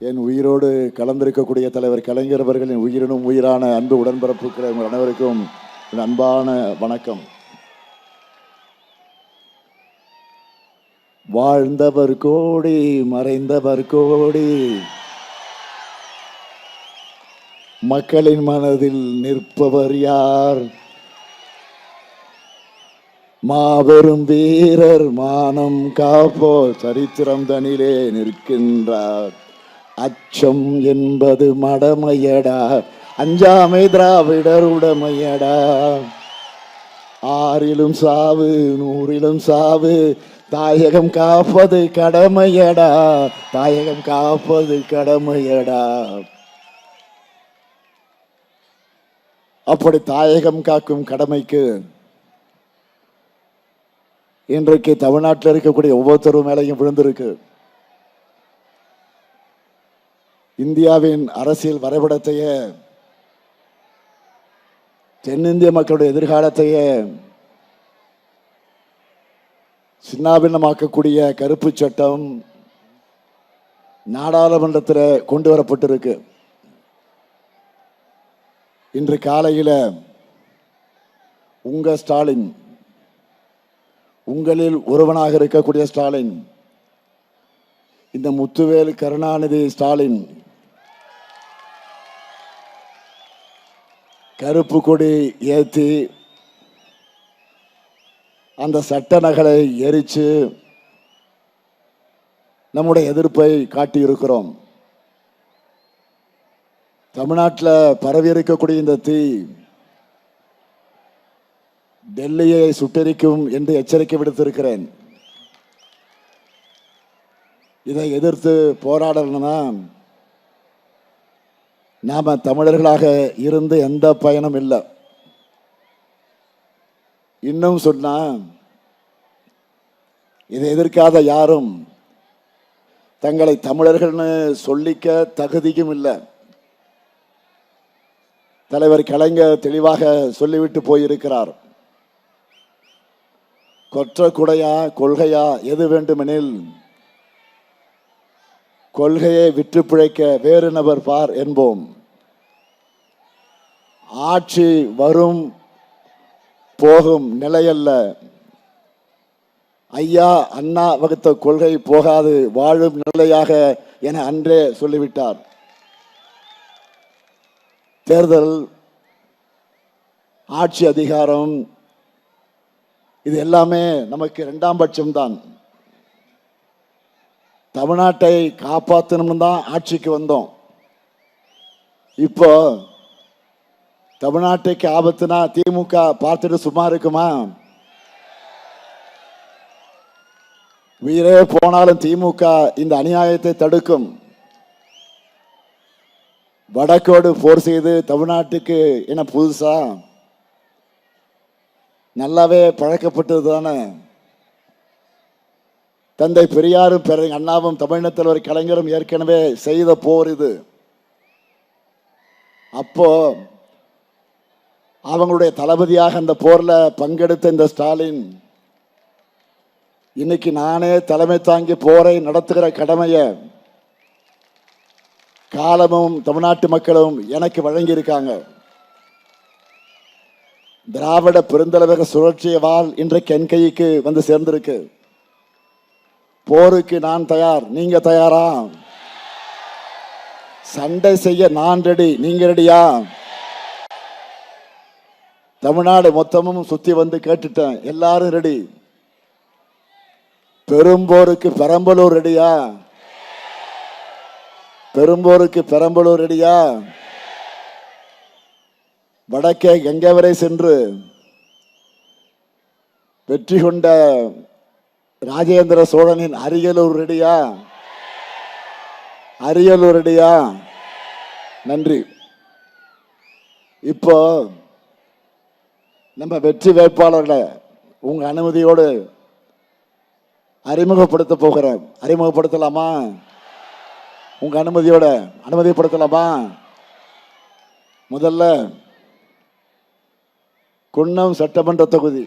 என் உயிரோடு கலந்திருக்கக்கூடிய தலைவர் கலைஞர் அவர்களின் உயிரினும் உயிரான அன்பு உடன்பிறப்புகள் உங்கள் அனைவருக்கும் என் அன்பான வணக்கம். வாழ்ந்தவர் கோடி மறைந்தவர் கோடி, மக்களின் மனதில் நிற்பவர் யார்? மாபெரும் வீரர் மானம் காப்போ சரித்திரம் தனிலே நிற்கின்றார். அச்சம் என்பது மடமையடா, அஞ்சாமை திராவிடர் உடமையடா. ஆறிலும் சாவு நூறிலும் சாவு, தாயகம் காப்பது கடமையடா, தாயகம் காப்பது கடமையடா. அப்படி தாயகம் காக்கும் கடமைக்கு இன்றைக்கு தமிழ்நாட்டில் இருக்கக்கூடிய ஒவ்வொருத்தரும் மேலையும் விழுந்திருக்கு. இந்தியாவின் அரசியல் வரைபடத்தையே, தென்னிந்திய மக்களுடைய எதிர்காலத்தையே சின்னாபின்னமாக்கக்கூடிய கருப்பு சட்டம் நாடாளுமன்றத்தில் கொண்டு வரப்பட்டிருக்கு. இன்று காலையில் உங்க ஸ்டாலின், உங்களில் ஒருவனாக இருக்கக்கூடிய ஸ்டாலின், இந்த முத்துவேல் கருணாநிதி ஸ்டாலின் கருப்பு கொடி ஏற்றி அந்த சட்ட நகலை எரித்து நம்முடைய எதிர்ப்பை காட்டியிருக்கிறோம். தமிழ்நாட்டில் பரவி இருக்கக்கூடிய இந்த தீ டெல்லியை சுட்டெரிக்கும் என்று எச்சரிக்கை விடுத்திருக்கிறேன். இதை எதிர்த்து போராடணும்னா நாம தமிழர்களாக இருந்து எந்த பயனும் இல்லை. இன்னும் சொன்னா, இதை எதிர்க்காத யாரும் தங்களை தமிழர்கள்னு சொல்லிக்க தகுதியும் இல்லை. தலைவர் கலைஞர் தெளிவாக சொல்லிவிட்டு போயிருக்கிறார். கொற்ற குடையா கொள்கையா எது வேண்டுமெனில் கொள்கையை விற்று பிழைக்க வேறு நபர் பார் என்போம். ஆட்சி வரும் போகும் நிலையல்ல, ஐயா அண்ணா வகுத்த கொள்கை போகாது வாழும் நிலையாக என அன்றே சொல்லிவிட்டார். தேர்தல், ஆட்சி அதிகாரம், இது எல்லாமே நமக்கு இரண்டாம் பட்சம்தான். தமிழ்நாட்டை காப்பாற்றணும்னு தான் ஆட்சிக்கு வந்தோம். இப்போ தமிழ்நாட்டுக்கு ஆபத்துனா திமுக பார்த்துட்டு சும்மா இருக்குமா? உயிரே போனாலும் திமுக இந்த அநியாயத்தை தடுக்கும். வடக்கோடு போர் செய்து தமிழ்நாட்டுக்கு என்ன புதுசா? நல்லாவே பழக்கப்பட்டது தானே. தந்தை பெரியாரும் அண்ணாவும் தமிழ்நாட்டு தலைவர் கலைஞரும் ஏற்கனவே செய்த போர் இது. அப்போ அவங்களுடைய தளபதியாக அந்த போர்ல பங்கெடுத்த இந்த ஸ்டாலின் இன்னைக்கு நானே தலைமை தாங்கி போரை நடத்துகிற கடமையை காலமும் தமிழ்நாட்டு மக்களும் எனக்கு வழங்கியிருக்காங்க. திராவிட பெருந்தலைவர சுழற்சிய வாள் இன்றைக்கு என் கைக்கு வந்து சேர்ந்திருக்கு. போருக்கு நான் தயார், நீங்க தயாரா? சண்டை செய்ய நான் ரெடி, நீங்க ரெடியா? தமிழ்நாடு மொத்தமும் சுத்தி வந்து கேட்டுட்டேன், எல்லாரும் ரெடி. பெரும்போருக்கு பெரம்பலூர் ரெடியா? பெரும்போருக்கு பெரம்பலூர் ரெடியா? வடக்கே கங்கை வரை சென்று வெற்றி கொண்ட ராஜேந்திர சோழனின் அரியலூர் ரெடியா? அரியலூர் ரெடியா? நன்றி. இப்போ நம்ம வெற்றி வேட்பாளர்களை உங்க அனுமதியோடு அறிமுகப்படுத்த போகிறேன். அறிமுகப்படுத்தலாமா? உங்க அனுமதியோட அனுமதிப்படுத்தலாமா? முதல்ல குன்னம் சட்டமன்ற தொகுதி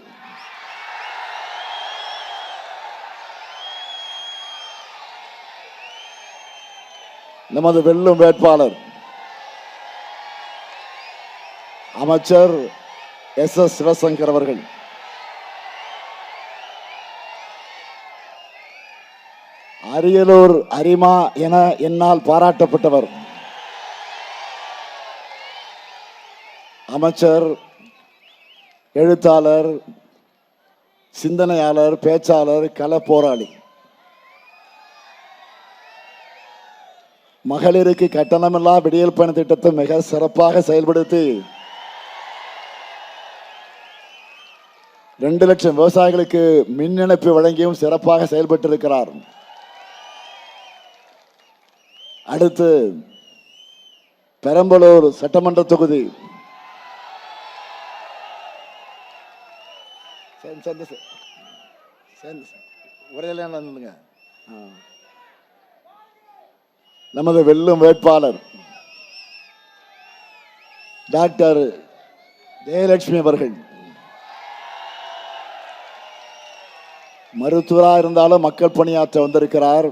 நமது வெல்லும் வேட்பாளர் அமைச்சர் எஸ் சிவசங்கர் அவர்கள். அரியலூர் அரிமா என என்னால் பாராட்டப்பட்டவர் அமைச்சர், எழுத்தாளர், சிந்தனையாளர், பேச்சாளர், கள போராளி. மகளிருக்கு கட்டணமில்லா விடியல் பயண திட்டத்தை மிக சிறப்பாக செயல்படுத்தி 2 லட்சம் விவசாயிகளுக்கு மின் இணைப்பு வழங்கியும் சிறப்பாக செயல்பட்டிருக்கிறார். அடுத்து பெரம்பலூர் சட்டமன்ற தொகுதி நமது வெல்லும் வேட்பாளர் டாக்டர் ஜெயலட்சுமி அவர்கள். மருத்துவராக இருந்தாலும் மக்கள் பணியாற்ற வந்திருக்கிறார்.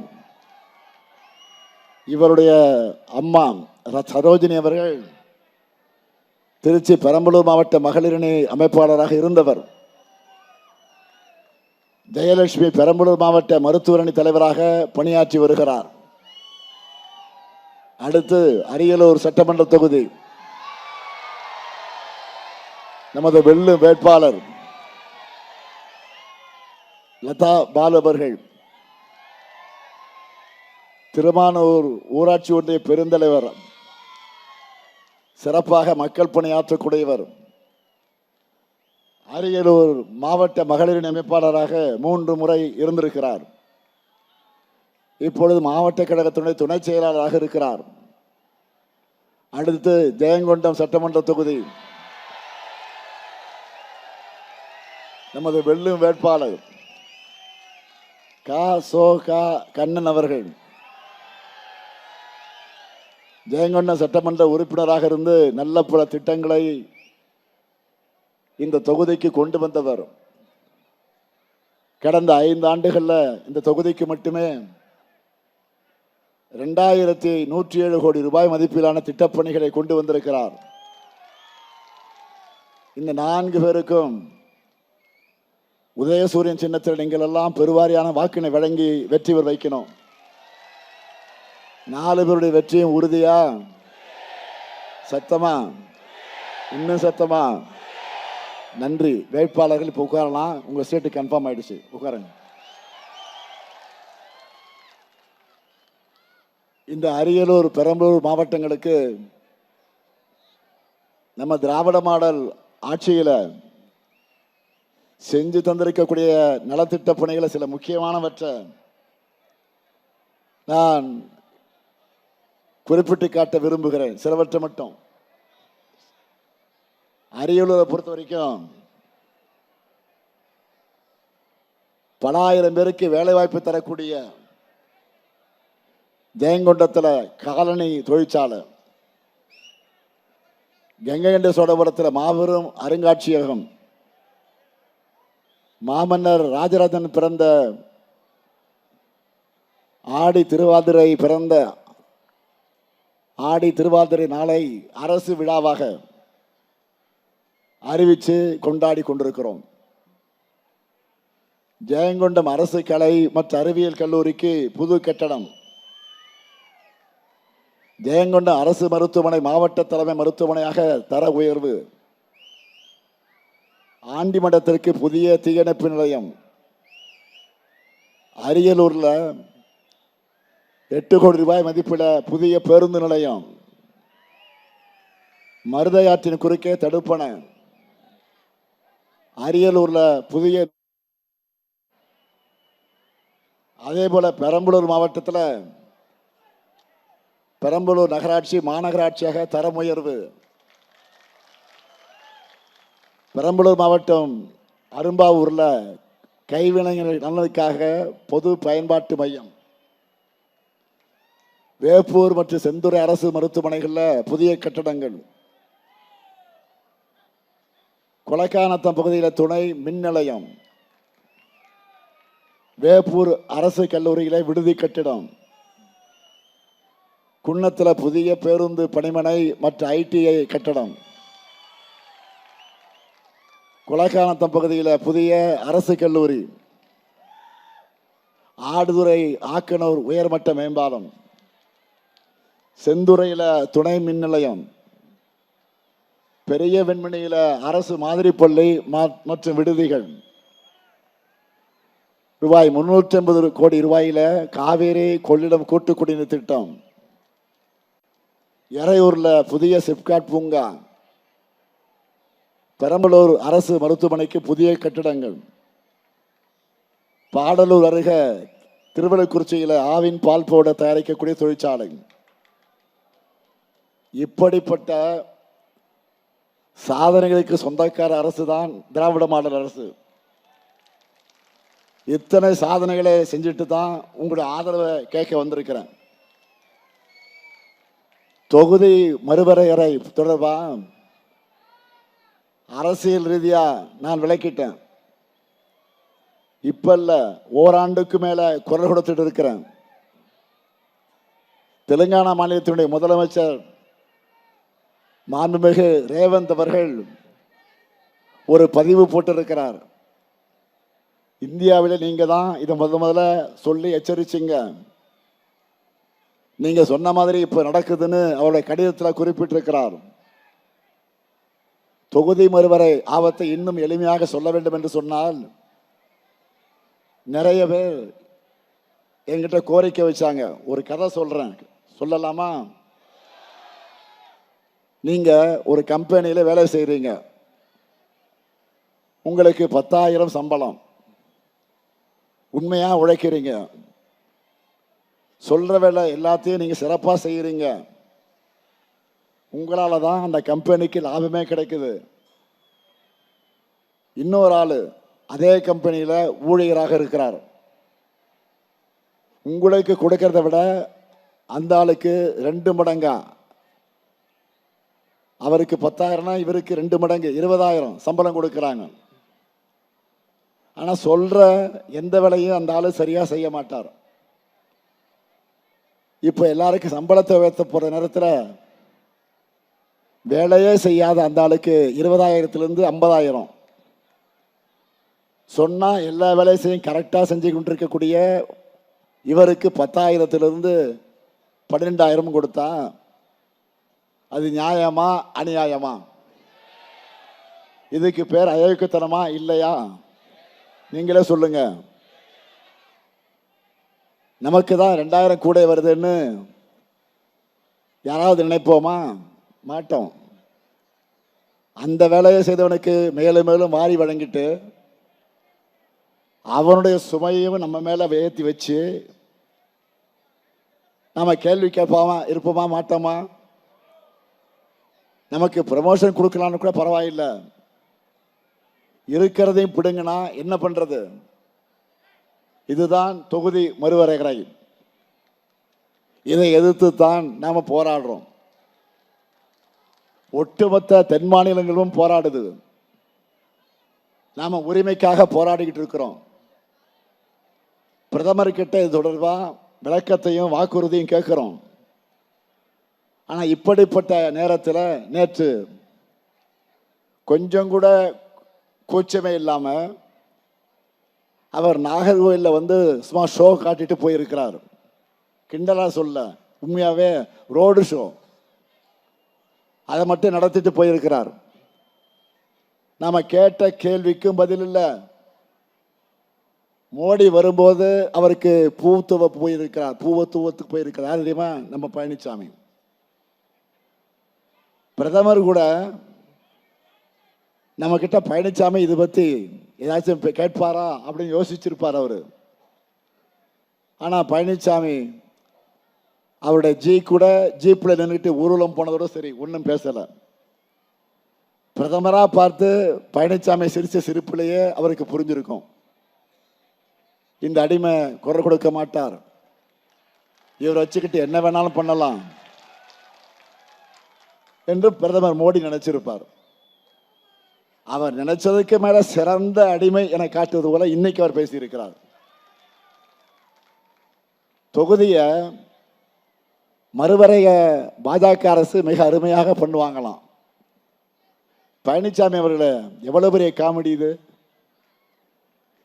இவருடைய அம்மா சரோஜினி அவர்கள் திருச்சி பெரம்பலூர் மாவட்ட மகளிரணி அமைப்பாளராக இருந்தவர். ஜெயலட்சுமி பெரம்பலூர் மாவட்ட மருத்துவரணி தலைவராக பணியாற்றி வருகிறார். அடுத்து அரியலூர் சட்டமன்ற தொகுதி நமது வெல்லும் வேட்பாளர் லதா பாலு அவர்கள். திருமானூர் ஊராட்சி ஒன்றிய பெருந்தலைவர், சிறப்பாக மக்கள் பணியாற்றக்கூடியவர். அரியலூர் மாவட்ட மகளிரின் அமைப்பாளராக 3 முறை இருந்திருக்கிறார். இப்பொழுது மாவட்ட கழகத்தினுடைய துணை செயலாளராக இருக்கிறார். அடுத்து ஜெயங்கொண்டம் சட்டமன்ற தொகுதி நமது வெல்லும் வேட்பாளர் கண்ணன் அவர்கள். ஜெயங்கொண்டம் சட்டமன்ற உறுப்பினராக இருந்து நல்ல பல திட்டங்களை இந்த தொகுதிக்கு கொண்டு வந்தவர். கடந்த 5 ஆண்டுகள்ல இந்த தொகுதிக்கு மட்டுமே 2107 கோடி ரூபாய் மதிப்பிலான திட்டப்பணிகளை கொண்டு வந்திருக்கிறார். இந்த 4 பேருக்கும் உதயசூரியன் சின்னத்தில் நீங்கள் எல்லாம் பெருவாரியான வாக்கினை வழங்கி வெற்றி பெற வைக்கணும். 4 பேருடைய வெற்றியும் உறுதியா? சத்தமா? இன்னும் சத்தமா? நன்றி. வேட்பாளர்கள் இப்போ உட்காரலாம். உங்க சீட்டு கன்ஃபார்ம் ஆயிடுச்சு, உட்காருங்க. இந்த அரியலூர் பெரம்பலூர் மாவட்டங்களுக்கு நம்ம திராவிட மாடல் ஆட்சியில் செஞ்சு தந்திருக்கக்கூடிய நலத்திட்ட பணிகளை சில முக்கியமானவற்றை நான் குறிப்பிட்டு காட்ட விரும்புகிறேன். சிலவற்றை மட்டும். அரியலூரை பொறுத்த வரைக்கும் பல ஆயிரம் பேருக்கு வேலை வாய்ப்பு தரக்கூடிய ஜெயங்கொண்டத்தில் காலனி தொழிற்சாலை, கங்கை சோழபுரத்தில் மாபெரும் அருங்காட்சியகம், மாமன்னர் ராஜராஜன் பிறந்த ஆடி திருவாதிரை நாளை அரசு விழாவாக அறிவித்து கொண்டாடி கொண்டிருக்கிறோம். ஜெயங்கொண்டம் அரசு கலை மற்றும் அறிவியல் கல்லூரிக்கு புது கட்டடம், ஜெயங்கொண்டம் அரசு மருத்துவமனை மாவட்ட தலைமை மருத்துவமனையாக தர உயர்வு, ஆண்டிமடத்திற்கு புதிய தீயணைப்பு நிலையம், அரியலூர்ல 8 கோடி ரூபாய் மதிப்பில் புதிய பேருந்து நிலையம், மருதையாற்றின் குறுக்கே தடுப்பணை, அரியலூர்ல புதிய. அதே போல பெரம்பலூர் மாவட்டத்தில் பெரம்பலூர் நகராட்சி மாநகராட்சியாக தரம் உயர்வு, பெரம்பலூர் மாவட்டம் அரும்பாவூர்ல கைவினைஞர்கள் நலனுக்காக பொது பயன்பாட்டு மையம், வேப்பூர் மற்றும் செந்துறை அரசு மருத்துவமனைகளில் புதிய கட்டடங்கள், கொலைக்கானத்தம் பகுதியில் துணை மின் நிலையம், வேப்பூர் அரசு கல்லூரியில விடுதி கட்டிடம், குன்னத்தில் புதிய பேருந்து பணிமனை மற்றும் ஐடிஐ கட்டடம், குலகானத்தம் பகுதியில் புதிய அரசு கல்லூரி, ஆடுதுறை ஆக்கனூர் உயர்மட்ட மேம்பாலம், செந்துறையில் துணை மின் நிலையம், பெரிய வெண்மணியில் அரசு மாதிரி பள்ளி மற்றும் விடுதிகள், ரூபாய் 350 கோடி ரூபாயில் காவேரி கொள்ளிடம் கூட்டு குடிநீர் திட்டம், எறையூரில் புதிய சிப்காட் பூங்கா, பெரம்பலூர் அரசு மருத்துவமனைக்கு புதிய கட்டிடங்கள், பாடலூர் அருகே திருவள்ளுக்குறிச்சியில் ஆவின் பால் பவுடர் தயாரிக்கக்கூடிய தொழிற்சாலை. இப்படிப்பட்ட சாதனைகளுக்கு சொந்தக்கார அரசு தான் திராவிட மாடல் அரசு. இத்தனை சாதனைகளை செஞ்சுட்டு தான் உங்களுடைய ஆதரவை கேட்க வந்திருக்கிறேன். தொகுதி மறுவரையறை தொடர்பாக அரசியல் ரீதியா நான் விளக்கிட்டேன். இப்ப இல்ல, ஓராண்டுக்கு மேல குரல் கொடுத்துட்டு இருக்கிறேன். தெலுங்கானா மாநிலத்தினுடைய முதலமைச்சர் மாண்புமிகு ரேவந்த் அவர்கள் ஒரு பதிவு போட்டிருக்கிறார். இந்தியாவில் நீங்க தான் இதை முதல்ல சொல்லி எச்சரிச்சிங்க. நீங்க சொன்ன மாதிரி இப்ப நடக்குதுன்னு அவருடைய கடிதத்தில் குறிப்பிட்டிருக்கிறார். தொகுதி மறுவரை ஆபத்தை இன்னும் எளிமையாக சொல்ல வேண்டும் என்று சொன்னால், நிறைய பேர் என்கிட்ட கோரிக்கை வச்சாங்க. ஒரு கதை சொல்றேன், சொல்லலாமா? நீங்க ஒரு கம்பெனியில் வேலை செய்றீங்க, உங்களுக்கு 10,000 சம்பளம், உண்மையா உழைக்கிறீங்க, சொல்ற வேலை எல்லாத்தையும் நீங்க சிறப்பா செய்யறீங்க, உங்களால தான் அந்த கம்பெனிக்கு லாபமே கிடைக்குது. இன்னொரு ஆளு அதே கம்பெனியில ஊழியராக இருக்கிறார். உங்களுக்கு கொடுக்கறத விட அந்த ஆளுக்கு 2 மடங்கா, அவருக்கு 10,000, இவருக்கு 2 மடங்கு 20,000 சம்பளம் கொடுக்கிறாங்க. ஆனா சொல்ற எந்த வேலையும் அந்த ஆளு சரியா செய்ய மாட்டார். இப்ப எல்லாருக்கும் சம்பளத்தை உயர்த்த போற நேரத்தில் வேலையே செய்யாத அந்த ஆளுக்கு 20,000 50,000 சொன்னா எல்லா வேலையும் கரெக்டா செஞ்சு கொண்டிருக்கக்கூடிய இவருக்கு 10,000 12,000 கொடுத்தா அது நியாயமா அநியாயமா? இதுக்கு பேர் அயோக்கியத்தனமா இல்லையா? நீங்களே சொல்லுங்க. நமக்கு தான் 2,000 கூட வருதுன்னு யாராவது நினைப்போமா? மாட்டோம். அந்த வேலையை செய்தவனுக்கு மேலும் மேலும் வாரி வழங்கிட்டு அவனுடைய சுமையும் நம்ம மேல ஏற்றி வச்சு நம்ம கேள்வி கேட்பாமா இருப்போமா மாட்டோமா? நமக்கு ப்ரமோஷன் கொடுக்கலான்னு கூட பரவாயில்லை, இருக்கிறதையும் பிடுங்கினா என்ன பண்றது? இதுதான் தொகுதி மறுவரையறை. இதை எதிர்த்து தான் நாம போராடுறோம். ஒட்டுமொத்த தென் மாநிலங்களும் போராடுது. நாம உரிமைக்காக போராடிக்கிட்டு இருக்கிறோம். பிரதமர்கிட்ட இது தொடர்பா விளக்கத்தையும் வாக்குறுதியும் கேட்கிறோம். ஆனா இப்படிப்பட்ட நேரத்தில் நேற்று கொஞ்சம் கூட கூச்சமே இல்லாம அவர் நாகர்கோயிலில் சும்மா ஷோ காட்டிட்டு போயிருக்கிறார். கிண்டலா சொல்ல, உண்மையாவே ரோடு ஷோ அதை மட்டும் நடத்திட்டு போயிருக்கிறார். நாம கேட்ட கேள்விக்கும் பதில் இல்லை. மோடி வரும்போது அவருக்கு பூத்துவ போயிருக்கிறார், பூவத்துவத்துக்கு போயிருக்கிறார். தெரியுமா? நம்ம பழனிசாமி. பிரதமர் கூட நம்ம கிட்ட பழனிசாமி இது பத்தி ஏதாச்சும் கேட்பாரா அப்படின்னு யோசிச்சிருப்பார் அவரு. ஆனா பழனிசாமி அவருடைய கூட ஜீப்ல நின்றுட்டு ஊர்வலம் போனதோட சரி, ஒன்றும் பேசல. பிரதமரா பார்த்து பழனிசாமி சிரிச்ச சிரிப்பிலேயே அவருக்கு புரிஞ்சிருக்கும், இந்த அடிமை குரல் கொடுக்க மாட்டார், இவர் வச்சுக்கிட்டு என்ன வேணாலும் பண்ணலாம் என்று பிரதமர் மோடி நினைச்சிருப்பார். அவர் நினைச்சதுக்கு மேல சிறந்த அடிமை என காட்டுவது போல இன்னைக்கு அவர் பேசியிருக்கிறார். தொகுதியை மறுவரைய பாஜக அரசு மிக அருமையாக பண்ணுவாங்களாம். பழனிசாமி அவர்கள எவ்வளவு பெரிய காமெடி இது.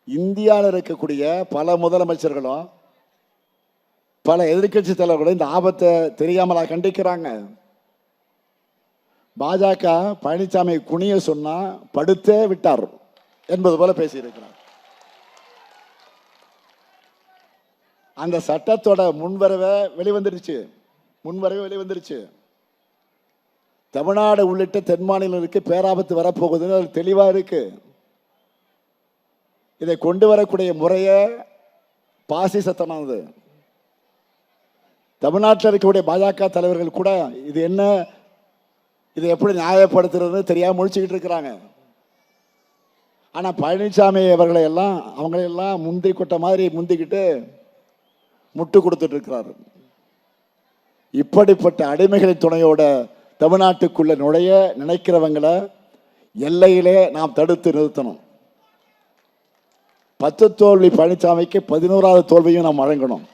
இந்தியாவில் இருக்கக்கூடிய பல முதலமைச்சர்களும் பல எதிர்கட்சி தலைவர்களும் இந்த ஆபத்தை தெரியாமலா கண்டிக்கிறாங்க. பாஜக பழனிசாமி குனிய சொன்னா படுத்தே விட்டார் என்பது போல பேசியிருக்கிறார். அந்த சட்டத்தோட முன்வரவே வெளிவந்துருச்சு. தமிழ்நாடு உள்ளிட்ட தென் மாநிலங்களுக்கு பேராபத்து வரப்போகுதுன்னு அது தெளிவாக இருக்கு. இதை கொண்டு வரக்கூடிய முறைய பாசிசத்தமானது. தமிழ்நாட்டில் இருக்கக்கூடிய பாஜக தலைவர்கள் கூட இது என்ன, இதை எப்படி நியாயப்படுத்துறதுன்னு தெரியாம முழிச்சுக்கிட்டு இருக்கிறாங்க. ஆனால் பழனிசாமி அவங்களையெல்லாம் முந்தி கொட்ட மாதிரி முந்திக்கிட்டு முட்டு கொடுத்துட்டு இருக்கிறாரு. இப்படிப்பட்ட அடிமைகளின் துணையோட தமிழ்நாட்டுக்குள்ள நுழைய நினைக்கிறவங்களை எல்லையிலே நாம் தடுத்து நிறுத்தணும். 10 தோல்வி பழனிசாமிக்கு 11வது தோல்வியும் நாம் வழங்கணும்.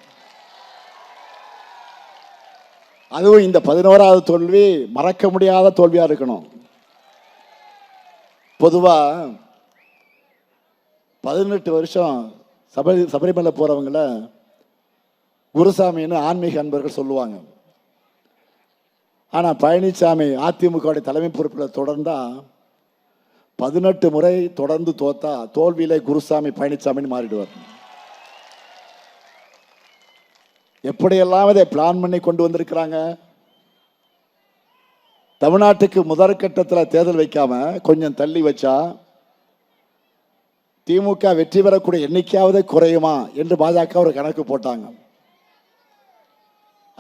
அதுவும் இந்த 11வது தோல்வி மறக்க முடியாத தோல்வியா இருக்கணும். பொதுவா 18 வருஷம் சபரிமலை போறவங்கள குருசாமின்னு ஆன்மீக அன்பர்கள் சொல்லுவாங்க. ஆனால் பழனிசாமி அதிமுக தலைமை பொறுப்பில் தொடர்ந்தா 18 முறை தொடர்ந்து தோத்தா தோல்வியிலே குருசாமி பழனிசாமின்னு மாறிடுவார். எப்படியெல்லாம் இதை பிளான் பண்ணி கொண்டு வந்திருக்கிறாங்க. தமிழ்நாட்டுக்கு முதற்கட்டத்தில் தேர்தல் வைக்காம கொஞ்சம் தள்ளி வச்சா திமுக வெற்றி பெறக்கூடிய எண்ணிக்கையாவது குறையுமா என்று பாஜக ஒரு கணக்கு போட்டாங்க.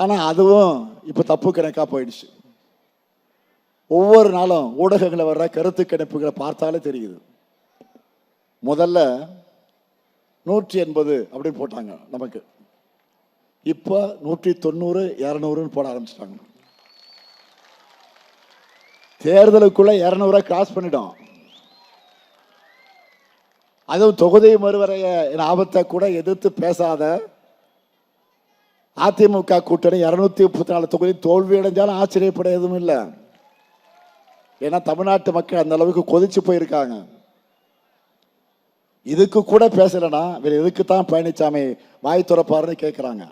ஆனால் அதுவும் இப்போ தப்பு கணக்காக போயிடுச்சு. ஒவ்வொரு நாளும் ஊடகங்களை வர்ற கருத்து கணிப்புகளை பார்த்தாலே தெரியுது. முதல்ல 180 அப்படின்னு போட்டாங்க நமக்கு. இப்போ 190, 200 போட ஆரம்பிச்சிட்டாங்க. தேர்தலுக்குள்ள 200 கிராஸ் பண்ணிடும். அதுவும் தொகுதி மறுவரைய ஆபத்தை கூட எதிர்த்து பேசாத அதிமுக கூட்டணி 234 தொகுதி தோல்வி அடைஞ்சாலும் ஆச்சரியப்பட எதுவும் இல்லை. ஏன்னா தமிழ்நாட்டு மக்கள் அந்த அளவுக்கு கொதிச்சு போயிருக்காங்க. இதுக்கு கூட பேசலன்னா வேற எதுக்கு தான் பழனிசாமி வாய் துறப்பாருன்னு கேட்குறாங்க.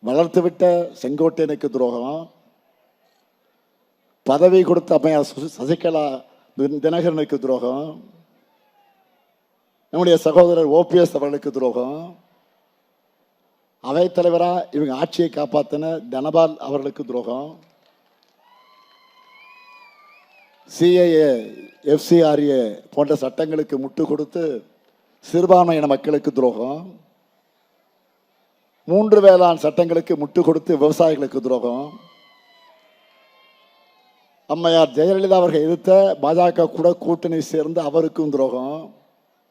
வளர்த்து விட்ட செங்கோட்டையனுக்கு துரோகம், பதவி கொடுத்த அம்மையார் சசிகலா தினகரனுக்கு துரோகம், நம்முடைய சகோதரர் ஓபிஎஸ் அவர்களுக்கு துரோகம், அவைத்தலைவரா இவங்க ஆட்சியை காப்பாற்றின தனபால் அவர்களுக்கு துரோகம், சிஏஏ எஃப்சிஆர்ஏ போன்ற சட்டங்களுக்கு முட்டு கொடுத்து சிறுபான்மையின மக்களுக்கு துரோகம், 3 வேளாண் சட்டங்களுக்கு முட்டு கொடுத்து விவசாயிகளுக்கு துரோகம், அம்மையார் ஜெயலலிதா அவர்கள் எதிர்த்த பாஜக கூட கூட்டணி சேர்ந்து அவருக்கும் துரோகம்,